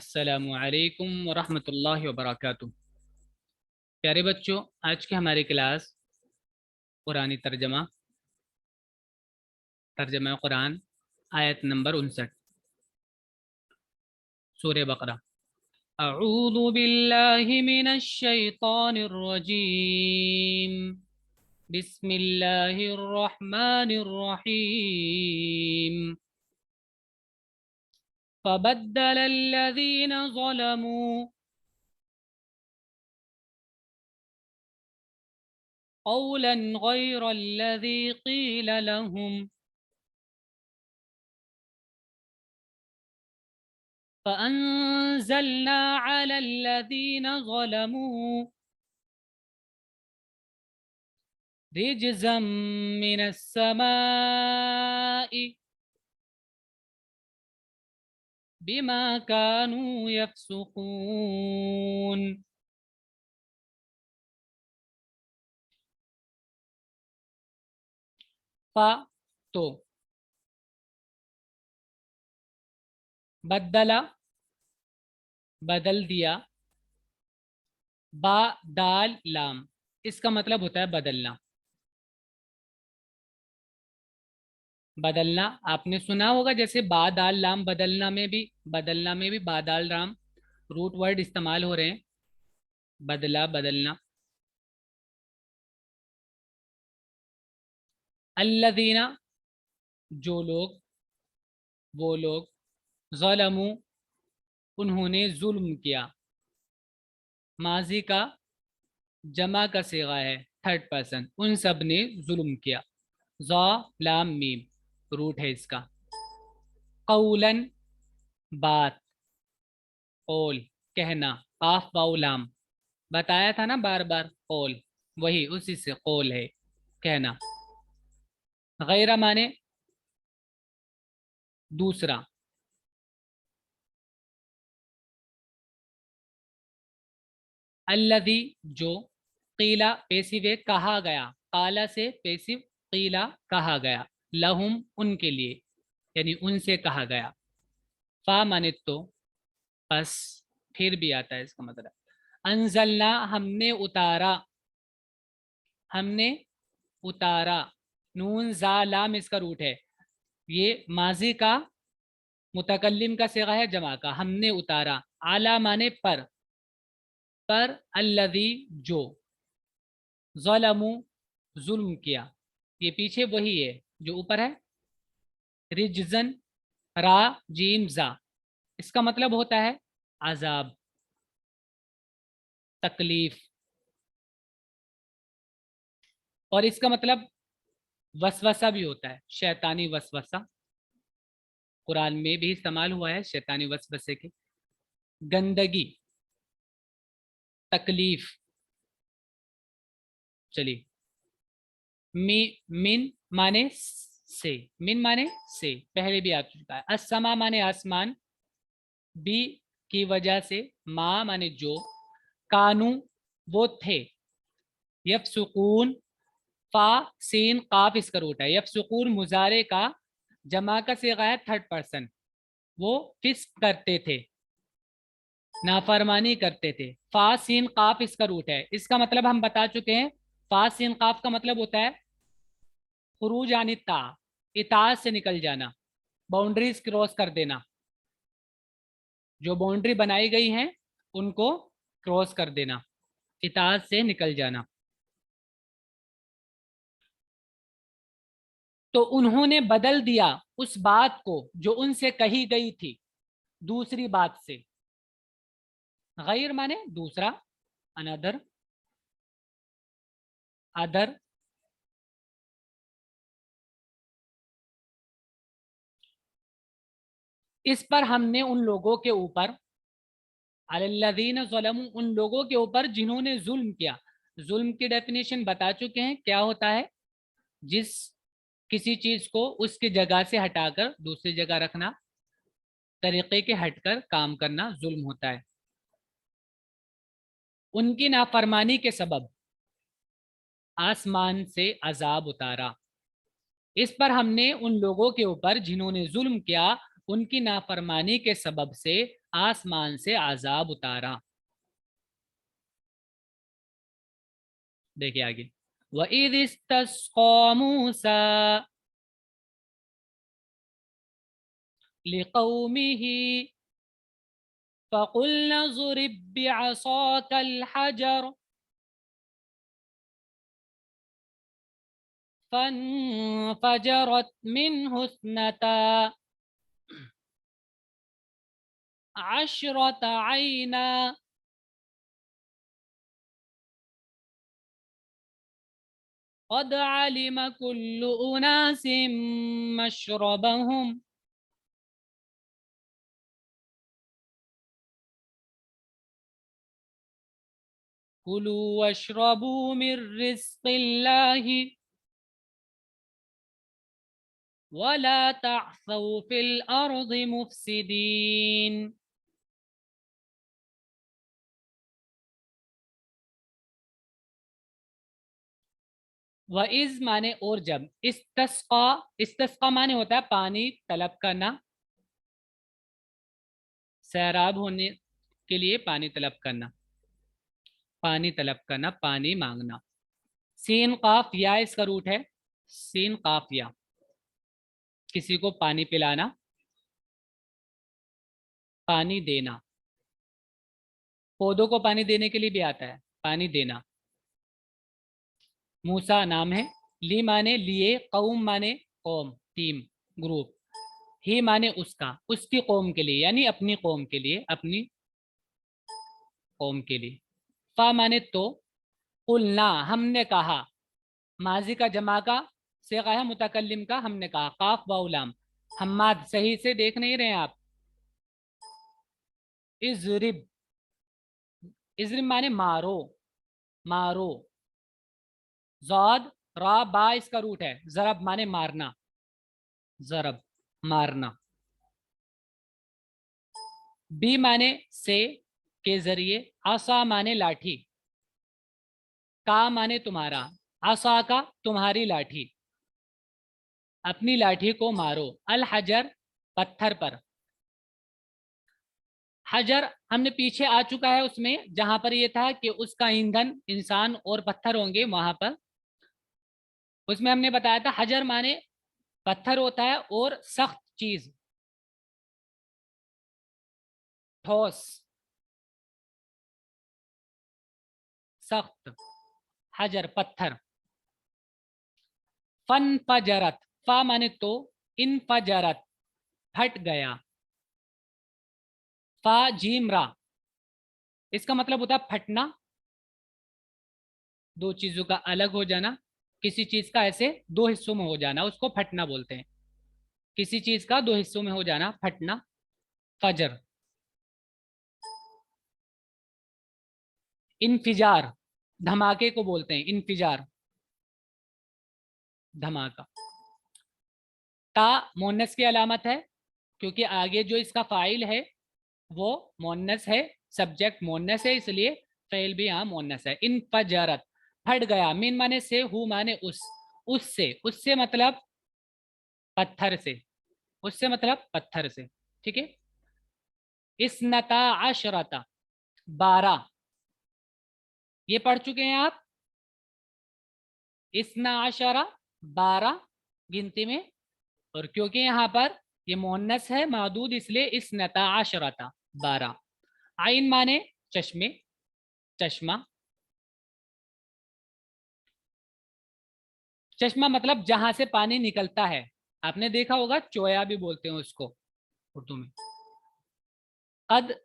السلام علیکم ورحمۃ اللہ وبرکاتہ۔ پیارے بچوں، آج کی ہماری کلاس قرآنی ترجمہ قرآن آیت نمبر 59، سورہ بقرہ۔ اعوذ باللہ من الشیطان الرجیم، بسم اللہ الرحمن الرحیم۔ فبدل الذین ظلموا قولا غیر الذی قیل لهم فأنزلنا على الذين ظلموا رجزا من السماء بما كانوا يفسقون۔ تو بدلا بدل دیا، با دال لام، اس کا مطلب ہوتا ہے بدلنا۔ بدلنا آپ نے سنا ہوگا، جیسے با دال لام بدلنا میں بھی با دال لام روٹ ورڈ استعمال ہو رہے ہیں، بدلا بدلنا۔ الذین جو لوگ، وہ لوگ، ظلموا انہوں نے ظلم کیا، ماضی کا جمع کا صیغہ ہے، تھرڈ پرسن، ان سب نے ظلم کیا، ظا لام میم روٹ ہے اس کا۔ قولاً بات، قول کہنا، قاف واو لام، بتایا تھا نا بار بار، قول وہی اسی سے قول ہے کہنا۔ غیر مانے دوسرا، الذی جو، قیلا پیسیو ہے کہا گیا، قالا سے پیسیو، قیلا کہا گیا، لہم ان کے لیے، یعنی ان سے کہا گیا۔ فا مانے تو، پس پھر بھی آتا ہے اس کا مطلب۔ انزلنا ہم نے اتارا، نون زا لام اس کا روٹ ہے، یہ ماضی کا متکلم کا صیغہ ہے جمع کا، ہم نے اتارا، اعلی مانے پر الذی جو، ظلموا ظلم کیا، یہ پیچھے وہی ہے جو اوپر ہے، رجزن را جیم زا، اس کا مطلب ہوتا ہے عذاب، تکلیف، اور اس کا مطلب وسوسہ بھی ہوتا ہے، شیطانی وسوسہ، قرآن میں بھی استعمال ہوا ہے شیطانی وسوسے کے۔ گندگی، تکلیف، چلیے۔ من مانے سے، پہلے بھی آ چکا ہے۔ السما مانے آسمان، بی کی وجہ سے، ما مانے جو، کانو وہ تھے، یفسقون فا سین قاف اس کا روٹ ہے، یفسقون مضارع کا جمع کا صیغہ ہے، تھرڈ پرسن، وہ فسق کرتے تھے، نافرمانی کرتے تھے، فا سین قاف اس کا روٹ ہے، اس کا مطلب ہم بتا چکے ہیں، فا سین قاف کا مطلب ہوتا ہے خروج عن اطاعت سے نکل جانا، باؤنڈریز کراس کر دینا، جو باؤنڈری بنائی گئی ہیں ان کو کراس کر دینا، اطاعت سے نکل جانا۔ تو انہوں نے بدل دیا اس بات کو جو ان سے کہی گئی تھی دوسری بات سے، غیر مانے دوسرا، another، ادر، اس پر ہم نے ان لوگوں کے اوپر، علی الذین ظلموا ان لوگوں کے اوپر جنہوں نے ظلم کیا، ظلم کی ڈیفینیشن بتا چکے ہیں کیا ہوتا ہے، جس کسی چیز کو اس کی جگہ سے ہٹا کر دوسری جگہ رکھنا، طریقے کے ہٹ کر کام کرنا ظلم ہوتا ہے۔ ان کی نافرمانی کے سبب آسمان سے عذاب اتارا، اس پر ہم نے ان لوگوں کے اوپر جنہوں نے ظلم کیا उनकी नाफरमानी के सबब से आसमान से आजाब उतारा। देखिए आगे, वइद इस्तस्क़ा मूसा लिक़ौमिही फ़क़ुल्ना ज़रिब बिअसाकल हजर फंफजरत मिन्हु इस्नता अशरत ऐना क़द अलिम कुल्लु उनासिम मशरबहुम कुलू वशरबू मिन रिज़्क़िल्लाहि वला तअसौ फिल अर्ज़ि मुफ़सिदीन। वइज़ माने और जब, इस्तस्क़ा, इस्तस्क़ा माने होता है पानी तलब करना, सैराब होने के लिए पानी तलब करना, पानी तलब करना, पानी मांगना। सीन काफ या इसका रूट है, सीन काफ या, किसी को पानी पिलाना, पानी देना, पौधों को पानी देने के लिए भी आता है पानी देना। मूसा नाम है, ली माने लिए, कौम माने कौम, टीम, ग्रुप, ही माने उसका, उसकी कौम के लिए, यानी अपनी कौम के लिए, अपनी कौम के लिए। फा माने तो, कुलना हमने कहा, माजी का जमा का सेगा है, मुतकल्लिम का हमने कहा, काफ वाउलाम। हम्माद सही से देख नहीं रहे आप, इजरिब, इजरिब माने मारो, मारो, ज़ाद रा बा इसका रूट है, जरब माने मारना, जरब मारना। बी माने से के जरिए, आसा माने लाठी, का माने तुम्हारा, आसा का तुम्हारी लाठी, अपनी लाठी को मारो। अल हजर पत्थर पर, हजर हमने पीछे आ चुका है उसमें, जहां पर ये था कि उसका ईंधन इंसान और पत्थर होंगे वहां पर, उसमें हमने बताया था हजर माने पत्थर होता है और सख्त चीज, ठोस, सख्त, हजर पत्थर। फन फजरत, फा माने तो, इन फजरत फट गया, फा जीम रा, इसका मतलब होता है फटना, दो चीजों का अलग हो जाना, किसी चीज का ऐसे दो हिस्सों में हो जाना उसको फटना बोलते हैं, किसी चीज का दो हिस्सों में हो जाना फटना, फजर। इनफिजार, धमाके को बोलते हैं इनफिजार, धमाका। ता मोन्नस की अलामत है, क्योंकि आगे जो इसका फाइल है वो मोन्नस है, सब्जेक्ट मोन्नस है, इसलिए फेल भी यहाँ मोन्नस है। इन फजरत फट गया, मीन माने से, हु माने उस, उससे, उससे मतलब पत्थर से, उससे मतलब पत्थर से, ठीक है। इसनता अशरता 12, ये पढ़ चुके हैं आप, इसना अशरा 12 गिनती में, और क्योंकि यहाँ पर ये मोन्नस है मादूद, इसलिए इसनता अशरता 12। आइन माने चश्मे, चश्मा, चश्मा मतलब जहां से पानी निकलता है, आपने देखा होगा चोया भी बोलते हैं उसको उर्दू में। कद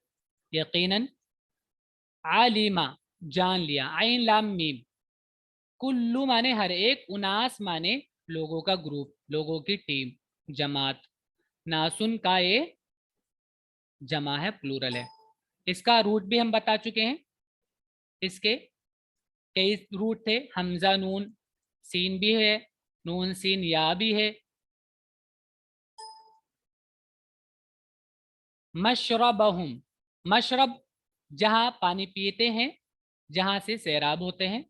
यकीनन, आलिमा जान लिया, आइन लाम मीम, कुल्लू माने हर एक, उनास माने लोगों का ग्रुप, लोगों की टीम, जमात, नासुन का ये जमा है, प्लूरल है। इसका रूट भी हम बता चुके हैं, इसके कई रूट थे, हमजा नून सीन भी है, नून सीन या भी है। मशरबहुम, मशरब जहां पानी पीते हैं, जहां से सैराब होते हैं,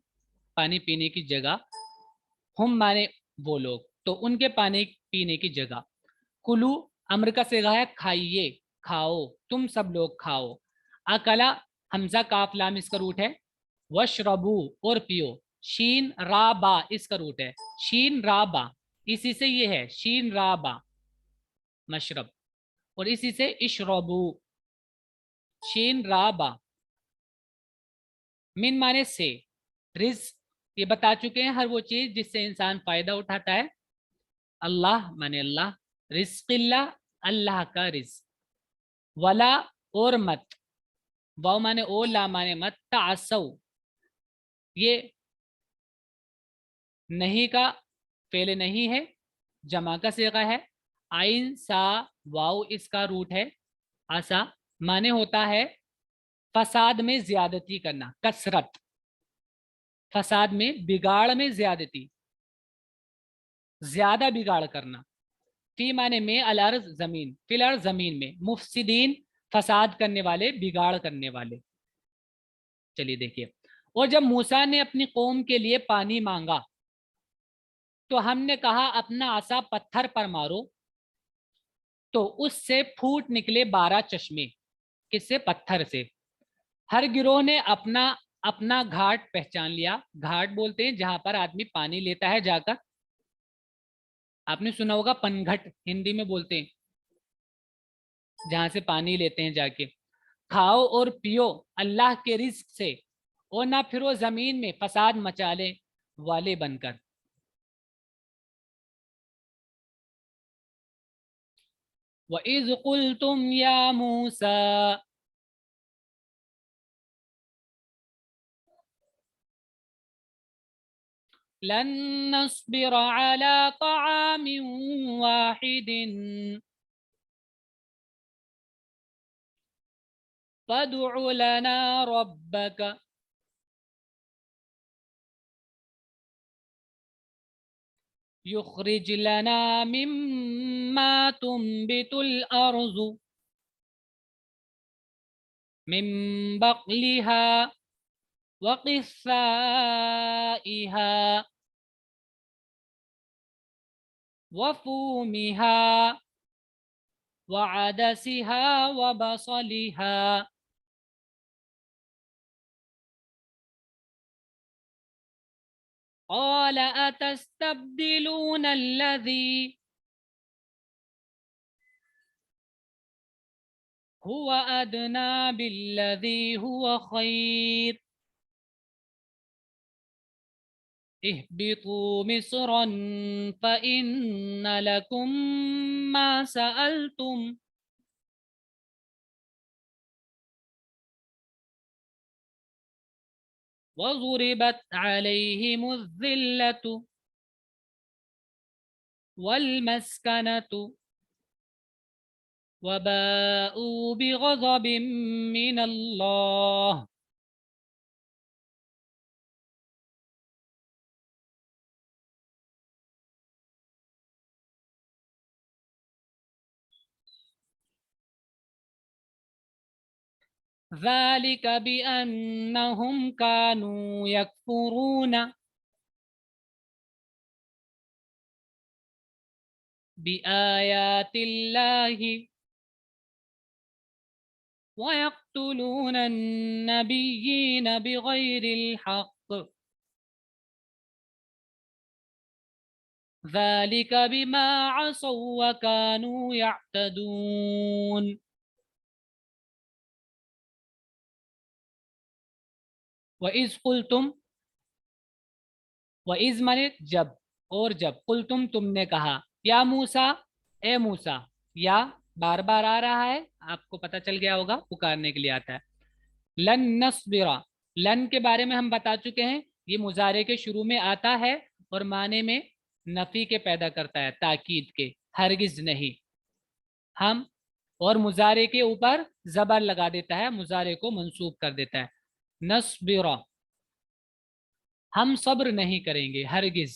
पानी पीने की जगह, हम माने वो लोग, तो उनके पानी पीने की जगह। कुलू अम्र का सिगा है खाइए, खाओ, तुम सब लोग खाओ। अकला हमजा काफ लाम इसका रूट है। वशरबू और पियो। शीन रा बा इसका रूट है। शीन रा बा, इसी से ये है शीन रा बा मशरब, और इसी से इशरबू शीन रा बा। मिन माने से, रिज ये बता चुके हैं, हर वो चीज जिससे इंसान फायदा उठाता है। अल्लाह माने अल्लाह, रिस्किल्ला अल्लाह का रिज्क। वला और मत, वाव माने ओ, ला माने मत, तासौ ये नहीं का फेले नहीं है, जमा का सीगा है। आइन सा वाव इसका रूट है। आसा माने होता है फसाद में ज्यादती करना, कसरत, फसाद में बिगाड़ में ज्यादती, ज्यादा बिगाड़ करना। फी माने में, अल अर्ज जमीन, फिल अर्ज जमीन में, मुफसिदीन फसाद करने वाले, बिगाड़ करने वाले। चलिए देखिए, और जब मूसा ने अपनी कौम के लिए पानी मांगा तो हमने कहा अपना आसा पत्थर पर मारो, तो उससे फूट निकले 12 चश्मे। किससे? पत्थर से। हर गिरोह ने अपना अपना घाट पहचान लिया। घाट बोलते हैं जहां पर आदमी पानी लेता है जाकर, आपने सुना होगा पनघट हिंदी में बोलते हैं, जहां से पानी लेते हैं जाके। खाओ और पियो अल्लाह के रिज्क से, और ना फिरो जमीन में फसाद मचाले वाले बनकर। वइज़ कुल्तुम या मूसा, लन नस्बिर अला तआमिन वाहिदिन फदउ लना रब्बक युखरिज लना मिम्मा तुंबितुल अर्ज़ु मिन बक़लिहा व क़िस्साइहा व फूमिहा व अदसिहा व बसलिहा। क़ाल अतस्तब्दिलून अल्लज़ी हुवा अदना बिल्लज़ी हुवा खैर इहबितू मिस्रन फ़इन्न लकुम मा सअलतुम वज़ुरिबत अलैहिमुज़्ज़िल्लतु वल्मस्कनतु वबाऊ बिग़ज़बिन मिनल्लाह। ज़ालिक बिअन्नहुम कानू यकफुरून बिआयातिल्लाहि वयक़्तुलून अन्नबिय्यीन बिग़ैरिल हक़्क़ ज़ालिक बिमा असौ व कानू यअतदून। वइज़ कुल्तुम, वइज़ माने जब, और जब, कुल्तुम तुमने कहा, या मूसा ए मूसा, या बार बार आ रहा है, आपको पता चल गया होगा पुकारने के लिए आता है। लन नस्बिरा, लन के बारे में हम बता चुके हैं, ये मुजारे के शुरू में आता है और माने में नफी के पैदा करता है, ताकीद के, हरगिज नहीं। हम, और मुजारे के ऊपर जबर लगा देता है, मुजारे को मंसूब कर देता है। नस्बिरा, हम सब्र नहीं करेंगे हरगिज।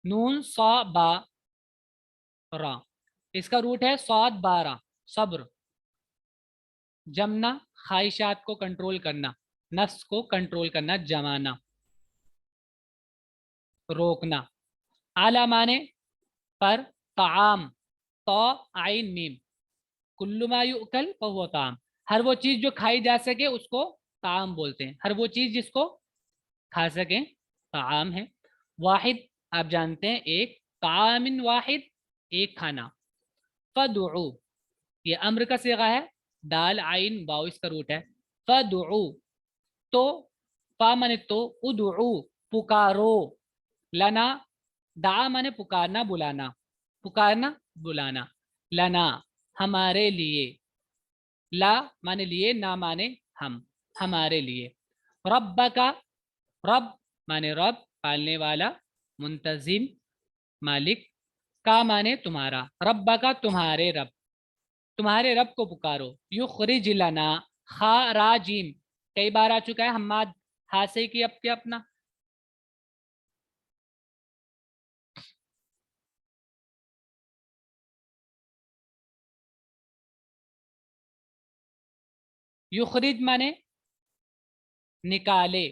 नून सौ बा रा, इसका रूट है सौद बारा, सब्र। जमना, ख्वाहिशात को कंट्रोल करना, नफ्स को कंट्रोल करना, जमाना, रोकना। आला माने पर, ताम तो आइन मीम, कुल्लु मा युअकल फहुव ताम, हर वो चीज जो खाई जा सके उसको ताम बोलते हैं, हर वो चीज जिसको खा सकें ताम है। वाहिद आप जानते हैं एक, तामिन वाहिद एक खाना। फदुउ ये अम्र का सिगा है, दाल आइन वाओ इसका रूट है। फदुउ तो, फा माने तो, उदुउ पुकारो, लना दा माने पुकारना बुलाना, पुकारना बुलाना, लना हमारे लिए, ला माने लिए, ना माने हम, हमारे लिए। रब्बा का, रब माने रब पालने वाला, मुंतजिम मालिक, का माने तुम्हारा, रब्बा का तुम्हारे रब, तुम्हारे रब को पुकारो। युखरिज लना, खा राजिम कई बार आ चुका है, हम्माद हासे की अब क्या अपना, युखरिज माने निकाले,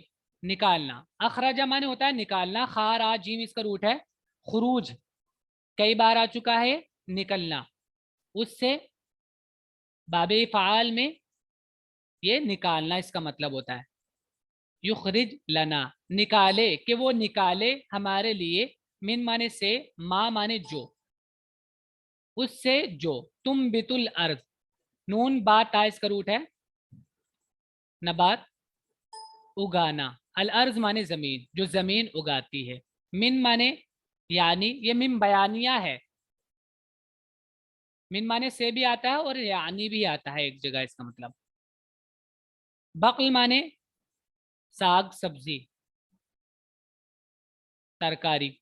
निकालना। अखराजा माने होता है निकालना, खारा जीम इसका रूट है। खुरूज कई बार आ चुका है, निकलना, उससे बाबे फ़ाल में ये निकालना इसका मतलब होता है। युखरिज लना निकाले, कि वो निकाले हमारे लिए, मिन माने से, मा माने जो, उससे जो, तुम बितुल अर्ज, नून बात ता इसका रूट है, नबात उगाना, अल अर्ज माने जमीन, जो जमीन उगाती है। मिन माने यानी, ये मिन बयानिया है, मिन माने से भी आता है और यानी भी आता है एक जगह इसका मतलब। बक़ल माने साग सब्जी तरकारी,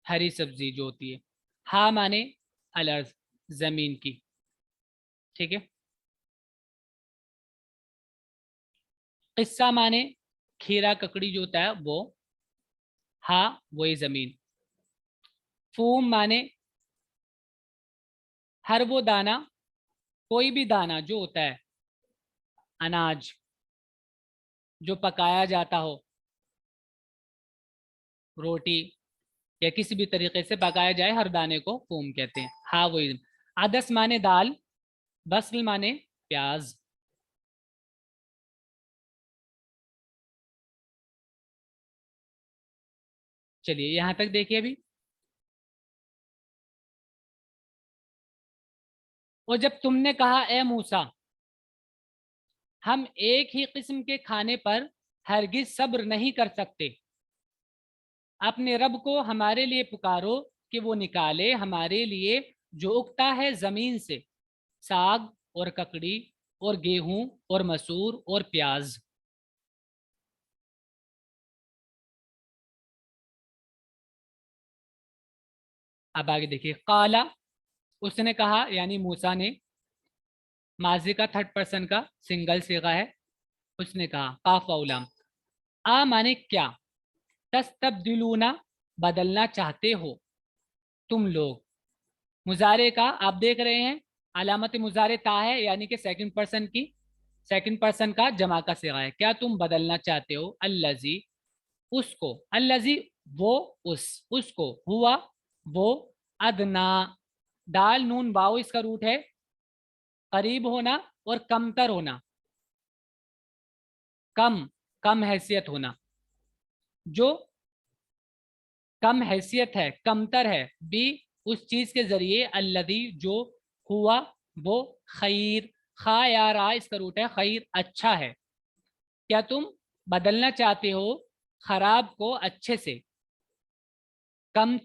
हरी सब्जी जो होती है। हा माने अल अर्ज जमीन की, ठीक है। किस्सा माने खीरा ककड़ी जो होता है वो, हा वही जमीन। फूम माने हर वो दाना, कोई भी दाना जो होता है, अनाज जो पकाया जाता हो, रोटी या किसी भी तरीके से पकाया जाए, हर दाने को फूम कहते हैं। हा वही। अदस माने दाल, बसल माने प्याज। चलिए यहां तक देखिए अभी। और जब तुमने कहा ए मूसा, हम एक ही किस्म के खाने पर हरगिज सब्र नहीं कर सकते, अपने रब को हमारे लिए पुकारो कि वो निकाले हमारे लिए जो उगता है जमीन से, साग और ककड़ी और गेहूं और मसूर और प्याज। अब आगे देखिए, काला उसने कहा, यानी मूसा ने, माजी का थर्ड पर्सन का सिंगल सीगा है, उसने कहा, काफ उलाम, आ माने क्या, तस्तब्दिलूना बदलना चाहते हो तुम लोग, मुजारे का आप देख रहे हैं, अलामत मुजारे ता है, यानी कि सेकंड पर्सन की, सेकंड पर्सन का जमा का सिगा है। क्या तुम बदलना चाहते हो, अल्लजी उसको, अल्लजी वो, उसको, हुआ वो, अदना दाल नून वाओ इसका रूट है, करीब होना और कमतर होना, कम, कम हैसियत होना, जो कम हैसियत है, कमतर है, बी उस चीज के जरिए, अल्लदी जो, हुआ वो, खैर, खा या रा इसका रूट है, खैर अच्छा है। क्या तुम बदलना चाहते हो खराब को अच्छे से, कम,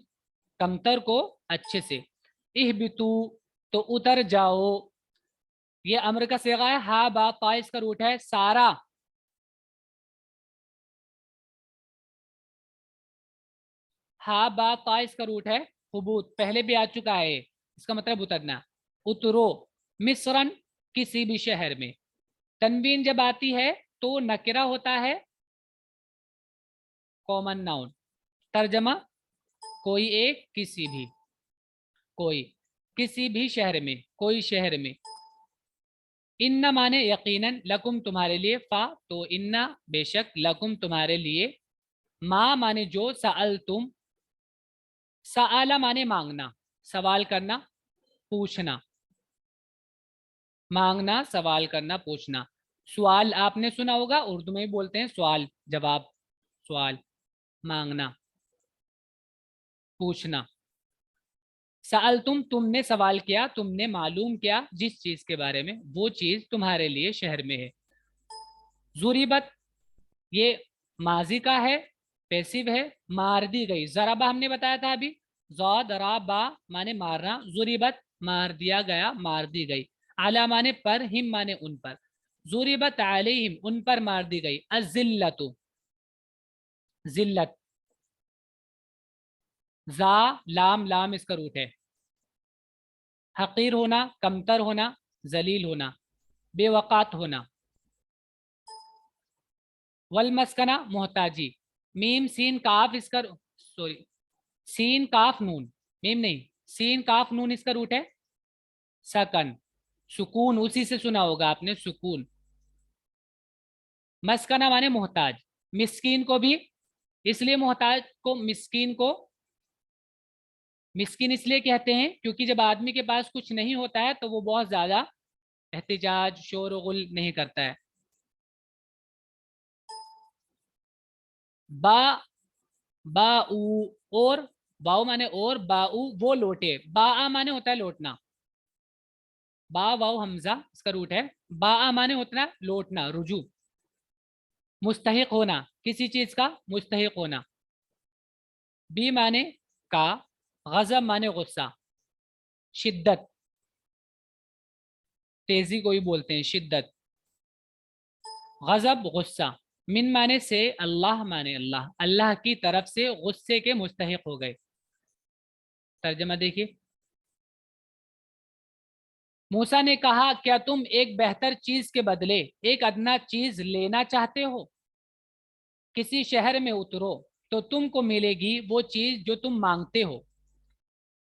कमतर को अच्छे से। इहबितू तो उतर जाओ, ये अम्र का सेगा है, हा बा ता इसका रूट है, सारा, हा बा ता इसका रूट है, हुबूत पहले भी आ चुका है, इसका मतलब उतरना। उतरो, मिस्रन किसी भी शहर में, तनवीन जब आती है तो नकिरा होता है, कॉमन नाउन, तर्जमा कोई एक, किसी भी, कोई, किसी भी शहर में, कोई शहर में। इन्ना माने यकीनन, लकुम तुम्हारे लिए, फा तो इन्ना बेशक, लकुम तुम्हारे लिए, माँ माने जो, सअल तुम, सआला माने मांगना, सवाल करना, पूछना। मांगना, सवाल करना, पूछना। सवाल आपने सुना होगा, उर्दू में भी बोलते हैं सवाल जवाब। सवाल, मांगना, पूछना। सअल तुमने सवाल किया, तुमने मालूम किया जिस चीज के बारे में, वो चीज तुम्हारे लिए शहर में है। जुरीबत, ये माजी का है, पैसिव है। मार दी गई, जराबा हमने बताया था अभी। जौ दराबा माने मारना, जुरीबत मार दिया गया, मार दी गई। आला माने पर, हिम माने उन पर। जुरीबत अलैहिम, उन पर मार दी गई। अजिल्लतु, जिल्लत। जा लाम, लाम इसका रूट है। हकीर होना, कमतर होना, जलील होना, बेवकात होना। वल मस्कना, मोहताजी। मीम सीन काफ इसका, सॉरी, सीन काफ नून, मीम नहीं, सीन काफ नून इसका रूट है सकन। सुकून, उसी से सुना होगा आपने, सुकून। मस्कना माने मोहताज। मिस्कीन को भी, इसलिए मोहताज को, मिस्कीन को मिस्किन इसलिए कहते हैं क्योंकि जब आदमी के पास कुछ नहीं होता है तो वो बहुत ज्यादा एहतिजाज, शोर गुल नहीं करता है। बा, बाऊ, और, बाऊ माने और, बाऊ वो लौटे। बा माने होता है लौटना। बा वाऊ हमजा इसका रूट है। बा माने होता है लौटना, रुजू। मुस्तहिक होना, किसी चीज का मुस्तहिक होना। बी माने का, गजब माने गुस्सा। शिद्दत, तेजी को ही बोलते हैं शिद्दत। गजब गुस्सा। मिन माने से, अल्लाह माने अल्लाह, अल्लाह की तरफ से गुस्से के मुस्तहिक हो गए। तर्जमा देखिए। मूसा ने कहा, क्या तुम एक बेहतर चीज के बदले एक अदना चीज लेना चाहते हो? किसी शहर में उतरो तो तुमको मिलेगी वो चीज जो तुम मांगते हो।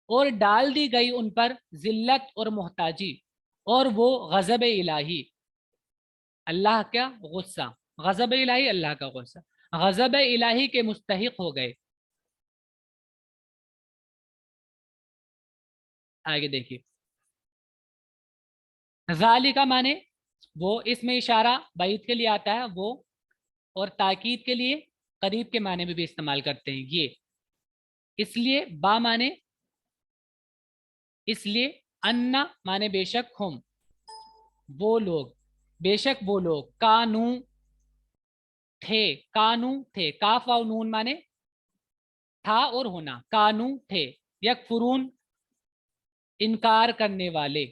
और डाल दी गई उन पर जिल्लत और मोहताजी, और वो गजब इलाही, अल्लाह का गुस्सा। गजब इलाही, अल्लाह का गुस्सा, गजब इलाही के मुस्तहिक हो गए। आगे देखिए। जालिका माने वो, इसमें इशारा बैद के लिए आता है वो, और ताकीद के लिए करीब के माने में भी इस्तेमाल करते हैं ये। इसलिए बा माने इसलिए, अन्ना माने बेशक, हम वो लोग, बेशक वो लोग, कानू थे, कानू थे, काफ वाव नून माने था और होना, कानू थे। यकफुरून, इनकार करने वाले,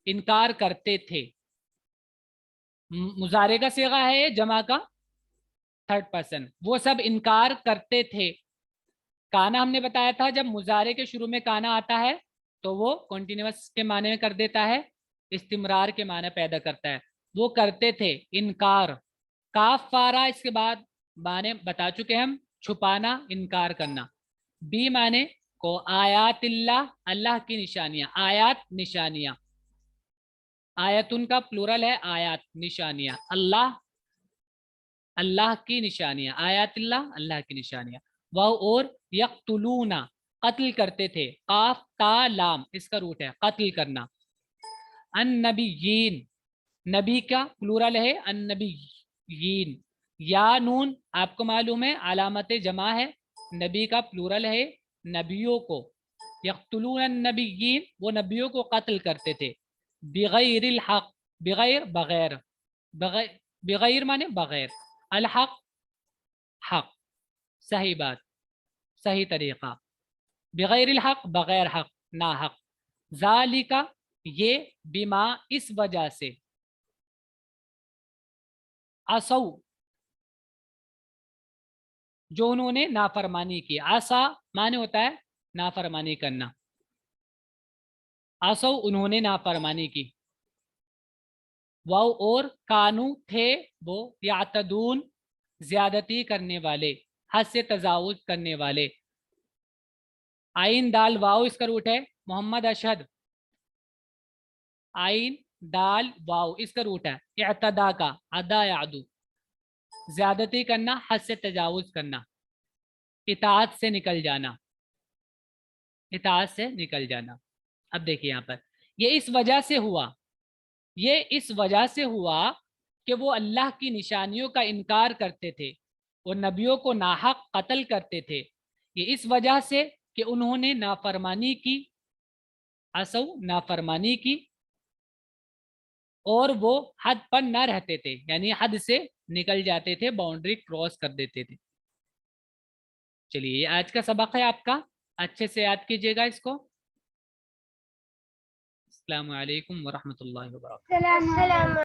इनकार करते थे। मुजारे का सेगा है ये, जमा का थर्ड पर्सन। वो सब इनकार करते थे। काना हमने बताया था, जब मुजारे के शुरू में काना आता है तो वो कॉन्टिन्यूअस के माने में कर देता है, इस्तिमरार के माने पैदा करता है। वो करते थे इनकार। काफ फारा इसके बाद माने बता चुके हम, छुपाना, इनकार करना। बी माने को, आयातिल्लाह, अल्लाह की निशानियां, आयात निशानियां। आयतुन का प्लूरल है आयात, निशानियां। अल्लाह, अल्लाह की निशानियां, आयातिल्लाह, अल्लाह की निशानियां। वह और यक्तुलूना, कत्ल करते थे। काफ ता लाम इसका रूट है कत्ल करना। अन नबीयीन, नबी का प्लूरल है अन नबीयीन। या नून आपको मालूम है अलामत जमा है, नबी का प्लूरल है नबियों को। यक्तुलून नबीयीन, वो नबियों को कत्ल करते थे। बिगैरिल हक, बिगैर बगैर, बगैर, बिगैर माने बगैर, अल हक हक, सही बात, सही तरीका। बगैर हक, बगैर हक, ना हक। जालिका, ये, बिमा इस वजह से। असौ, जो उन्होंने नाफरमानी की। आसा माने होता है नाफरमानी करना। असौ उन्होंने नाफरमानी की। वाव और कानू थे वो, यातदून ज्यादती करने वाले, हद से तजावुज करने वाले। आइन दाल वाव इसका रूट है मोहम्मद अशहद। आइन दाल वाव इसका रूट है इअतदा का, अदा यादू, ज्यादती करना, हद से तजावुज करना, इताअत से निकल जाना। اطاعت سے نکل جانا. اب دیکھیے یہاں پر یہ اس وجہ سے ہوا، یہ اس وجہ سے ہوا کہ وہ اللہ کی نشانیوں کا انکار کرتے تھے، وہ نبیوں کو ناحق قتل کرتے تھے. یہ اس وجہ سے کہ انہوں نے نافرمانی کی، عصوا نافرمانی کی، اور وہ حد پر نہ رہتے تھے، یعنی حد سے نکل جاتے تھے، باؤنڈری کراس کر دیتے تھے. چلیے یہ آج کا سبق ہے آپ کا، اچھے سے یاد کیجیے گا اس کو. السلام علیکم ورحمۃ اللہ وبرکاتہ.